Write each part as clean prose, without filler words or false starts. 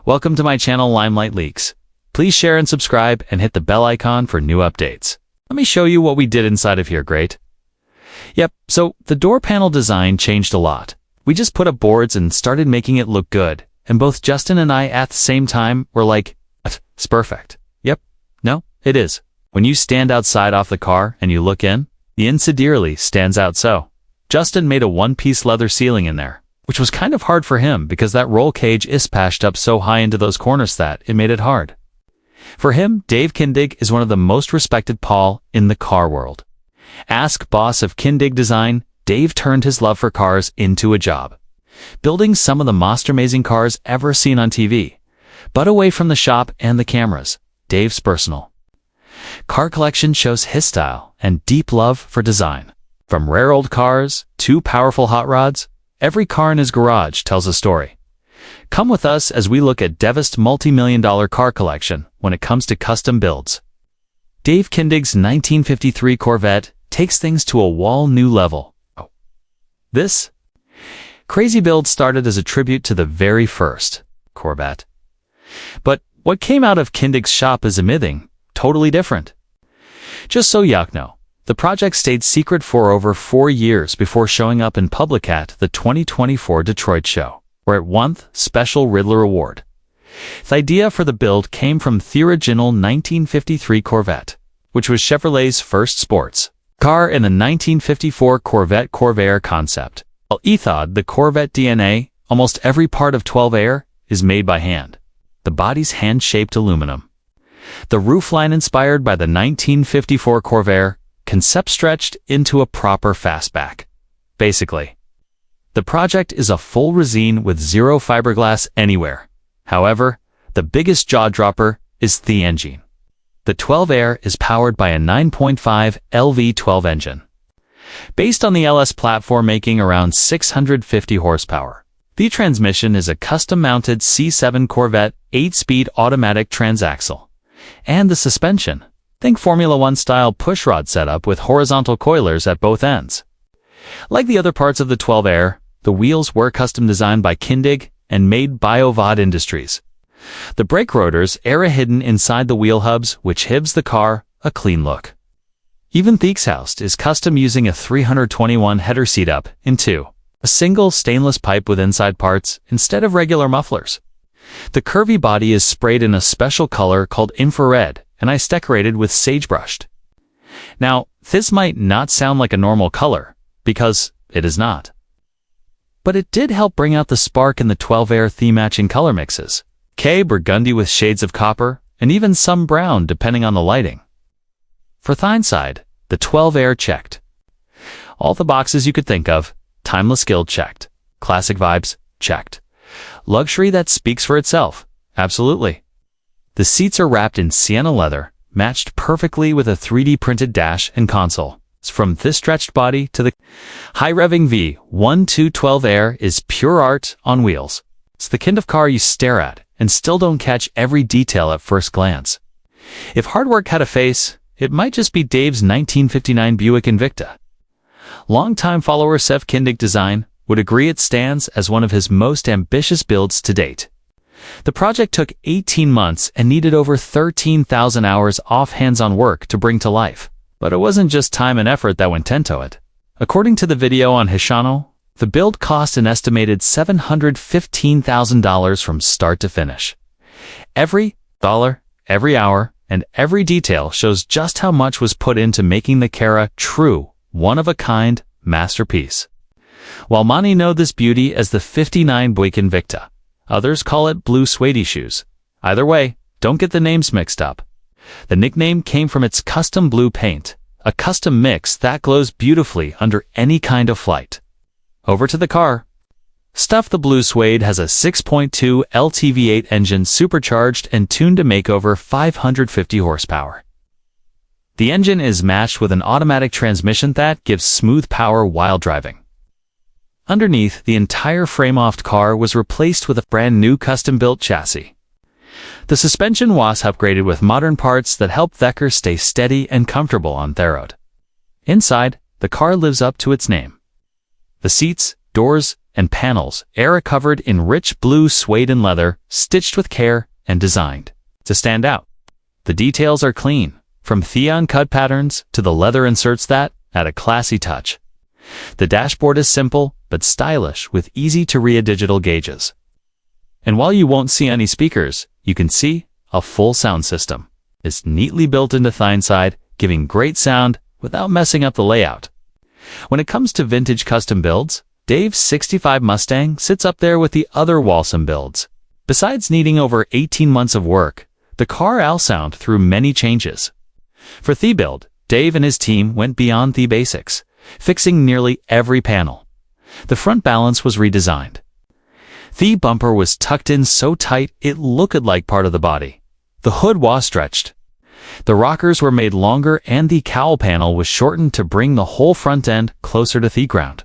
Welcome to my channel Limelight Leaks. Please share and subscribe and hit the bell icon for new updates. Let me show you what we did inside of here, great? Yep, so the door panel design changed a lot. We just put up boards and started making it look good, and both Justin and I at the same time were like, it's perfect. Yep, no, it is. When you stand outside off the car and you look in, the inside stands out so. Justin made a one-piece leather ceiling in there, which was kind of hard for him because that roll cage is patched up so high into those corners that it made it hard. For him, Dave Kindig is one of the most respected Paul in the car world. Ask boss of Kindig Design, Dave turned his love for cars into a job, building some of the most amazing cars ever seen on TV, but away from the shop and the cameras. Dave's personal car collection shows his style and deep love for design. From rare old cars to powerful hot rods, every car in his garage tells a story. Come with us as we look at Dave's multi-million-dollar car collection when it comes to custom builds. Dave Kindig's 1953 Corvette takes things to a whole new level. This crazy build started as a tribute to the very first Corvette. But what came out of Kindig's shop is something totally different. Just so you know, the project stayed secret for over 4 years before showing up in public at the 2024 Detroit show, where it won the Special Riddler Award. The idea for the build came from the original 1953 Corvette, which was Chevrolet's first sports car in the 1954 Corvette Corvair concept. While the Corvette DNA, almost every part of 12 Air is made by hand. The body's hand-shaped aluminum. The roofline inspired by the 1954 Corvair concept stretched into a proper fastback. Basically, the project is a full resine with zero fiberglass anywhere. However, the biggest jaw-dropper is the engine. The 12 Air is powered by a 9.5 LV12 engine, based on the LS platform making around 650 horsepower. The transmission is a custom-mounted C7 Corvette 8-speed automatic transaxle. And the suspension, think Formula One style pushrod setup with horizontal coilers at both ends. Like the other parts of the 12 Air, the wheels were custom designed by Kindig and made by Ovad Industries. The brake rotors are hidden inside the wheel hubs, which gives the car a clean look. Even the exhaust is custom using a 321 header seat-up into a single stainless pipe with inside parts instead of regular mufflers. The curvy body is sprayed in a special color called infrared and is decorated with sagebrushed. Now, this might not sound like a normal color, because it is not. But it did help bring out the spark in the 12 Air theme-matching color mixes. Burgundy with shades of copper, and even some brown depending on the lighting. For the inside, the 12 Air checked all the boxes you could think of. Timeless guild checked. Classic vibes checked. Luxury that speaks for itself, absolutely. The seats are wrapped in sienna leather, matched perfectly with a 3D printed dash and console. From this stretched body to the high-revving V12 Air is pure art on wheels. It's the kind of car you stare at and still don't catch every detail at first glance. If hard work had a face, it might just be Dave's 1959 Buick Invicta. Longtime follower Sev Kindig Design would agree it stands as one of his most ambitious builds to date. The project took 18 months and needed over 13,000 hours of hands-on work to bring to life. But it wasn't just time and effort that went into it. According to the video on his channel, the build cost an estimated $715,000 from start to finish. Every dollar, every hour, and every detail shows just how much was put into making the car a true, one-of-a-kind masterpiece. While many know this beauty as the 59 Buick Invicta, others call it blue suede shoes. Either way, don't get the names mixed up. The nickname came from its custom blue paint, a custom mix that glows beautifully under any kind of flight. Over to the car. Stuff the blue suede has a 6.2 LTV8 engine supercharged and tuned to make over 550 horsepower. The engine is matched with an automatic transmission that gives smooth power while driving. Underneath, the entire frame-off car was replaced with a brand new custom-built chassis. The suspension was upgraded with modern parts that help the car stay steady and comfortable on the road. Inside, the car lives up to its name. The seats, doors, and panels are covered in rich blue suede and leather, stitched with care and designed to stand out. The details are clean, from Theon cut patterns to the leather inserts that add a classy touch. The dashboard is simple but stylish with easy-to-read digital gauges. And while you won't see any speakers, you can see a full sound system. It's neatly built into the inside, giving great sound without messing up the layout. When it comes to vintage custom builds, Dave's '65 Mustang sits up there with the other Walsum builds. Besides needing over 18 months of work, the car outsound through many changes. For the build, Dave and his team went beyond the basics, fixing nearly every panel. The front balance was redesigned. The bumper was tucked in so tight it looked like part of the body. The hood was stretched. The rockers were made longer and the cowl panel was shortened to bring the whole front end closer to the ground.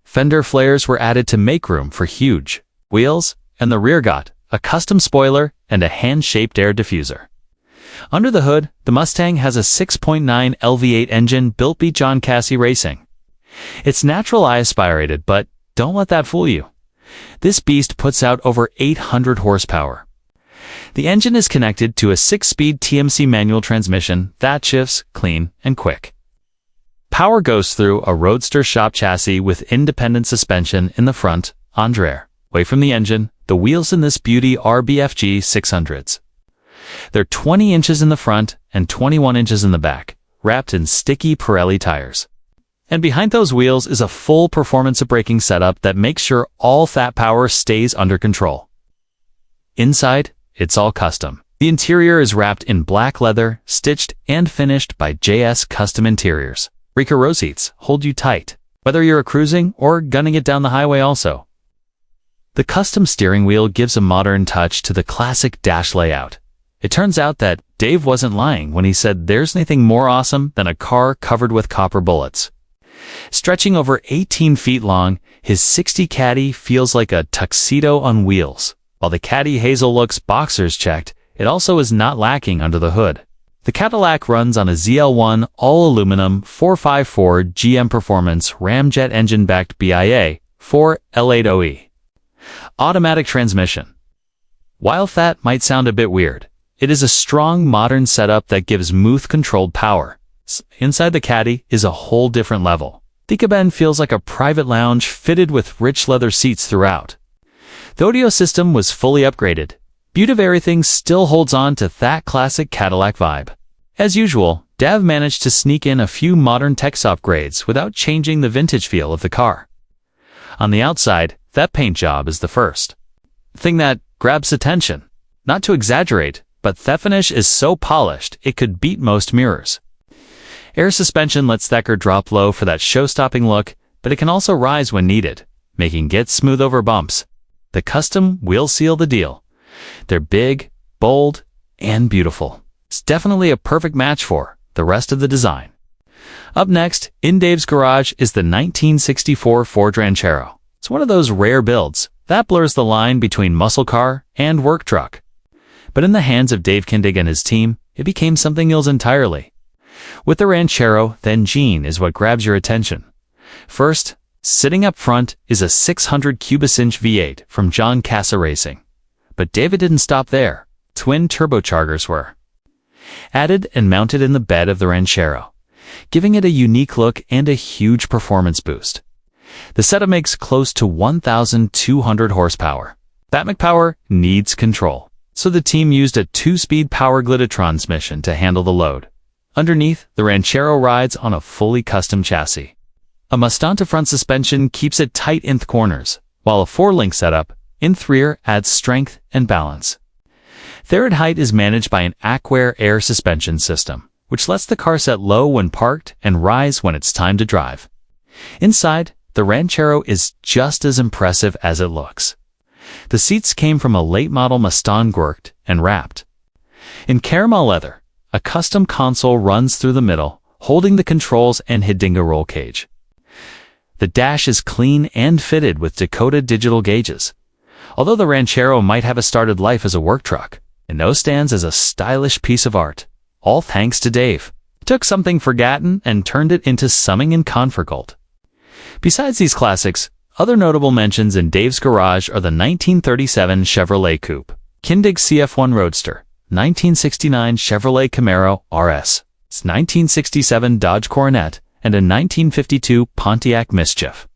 Fender flares were added to make room for huge wheels, and the rear got a custom spoiler and a hand-shaped air diffuser. Under the hood, the Mustang has a 6.9 LV8 engine built by John Cassie Racing. It's natural aspirated, but don't let that fool you. This beast puts out over 800 horsepower. The engine is connected to a 6-speed TMC manual transmission that shifts clean and quick. Power goes through a roadster shop chassis with independent suspension in the front, and rear. Away from the engine, the wheels in this beauty are BFG 600s. They're 20 inches in the front and 21 inches in the back, wrapped in sticky Pirelli tires. And behind those wheels is a full performance braking setup that makes sure all that power stays under control. Inside, it's all custom. The interior is wrapped in black leather, stitched and finished by JS Custom Interiors. Rika row seats hold you tight, whether you're cruising or gunning it down the highway also. The custom steering wheel gives a modern touch to the classic dash layout. It turns out that Dave wasn't lying when he said there's nothing more awesome than a car covered with copper bullets. Stretching over 18 feet long, his '60 Caddy feels like a tuxedo on wheels. While the Caddy Hazel looks boxers checked, it also is not lacking under the hood. The Cadillac runs on a ZL1 all-aluminum 454 GM Performance ramjet engine backed BIA 4 L80E. Automatic transmission. While that might sound a bit weird, it is a strong modern setup that gives smooth-controlled power. Inside the Caddy is a whole different level. The cabin feels like a private lounge fitted with rich leather seats throughout. The audio system was fully upgraded. Beauty of everything still holds on to that classic Cadillac vibe. As usual, Dave managed to sneak in a few modern tech upgrades without changing the vintage feel of the car. On the outside, that paint job is the first thing that grabs attention. Not to exaggerate, but that finish is so polished it could beat most mirrors. Air suspension lets that car drop low for that show-stopping look, but it can also rise when needed, making it smooth over bumps. The custom wheels seal the deal. They're big, bold, and beautiful. It's definitely a perfect match for the rest of the design. Up next, in Dave's garage, is the 1964 Ford Ranchero. It's one of those rare builds that blurs the line between muscle car and work truck. But in the hands of Dave Kindig and his team, it became something else entirely. With the Ranchero, the engine is what grabs your attention. First, sitting up front is a 600 cubic-inch V8 from John Cassie Racing. But David didn't stop there. Twin turbochargers were added and mounted in the bed of the Ranchero, giving it a unique look and a huge performance boost. The setup makes close to 1,200 horsepower. That McPower needs control, so the team used a 2-speed power glided transmission to handle the load. Underneath, the Ranchero rides on a fully custom chassis. A Mustanta front suspension keeps it tight in the corners, while a 4-link setup in the rear adds strength and balance. Third height is managed by an Aquair air suspension system, which lets the car set low when parked and rise when it's time to drive. Inside, the Ranchero is just as impressive as it looks. The seats came from a late-model Mustang worked and wrapped in caramel leather. A custom console runs through the middle, holding the controls and Hidinga roll cage. The dash is clean and fitted with Dakota digital gauges. Although the Ranchero might have started life as a work truck, it now stands as a stylish piece of art, all thanks to Dave. He took something forgotten and turned it into something incomparable. Besides these classics, Other notable mentions in Dave's garage are the 1937 Chevrolet Coupe, Kindig CF1 Roadster, 1969 Chevrolet Camaro RS, 1967 Dodge Coronet, and a 1952 Pontiac Mischief.